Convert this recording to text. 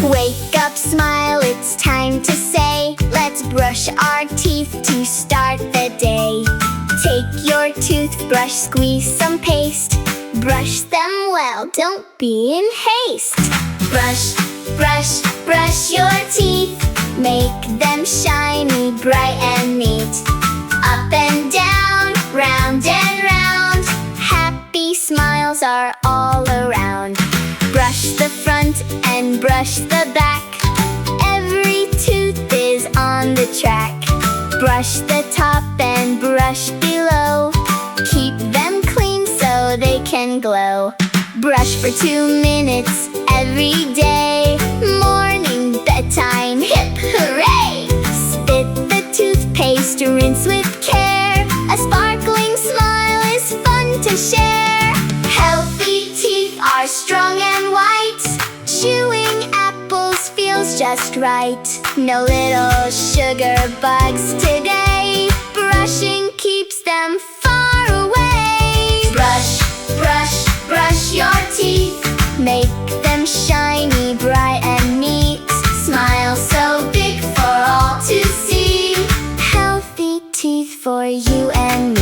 Wake up, smile, it's time to say, let's brush our teeth to start the day. Take your toothbrush, squeeze some paste. Brush them well, don't be in haste. Brush, brush, brush your teeth. Make them shiny, bright and neat. Up and down, round and round. Happy smiles are all around. Brush the front and brush the back. Every tooth is on the track. Brush the top and brush below. Keep them clean so they can glow. Brush for 2 minutes every day. Morning, bedtime, hip hooray! Spit the toothpaste, rinse with care. A sparkling smile is fun to share. Healthy teeth are strong and white. Chewing apples feels just right. No little sugar bugs today. Brushing keeps them far away. Brush, brush, brush your teeth. Make them shiny, bright and neat. Smile so big for all to see. Healthy teeth for you and me.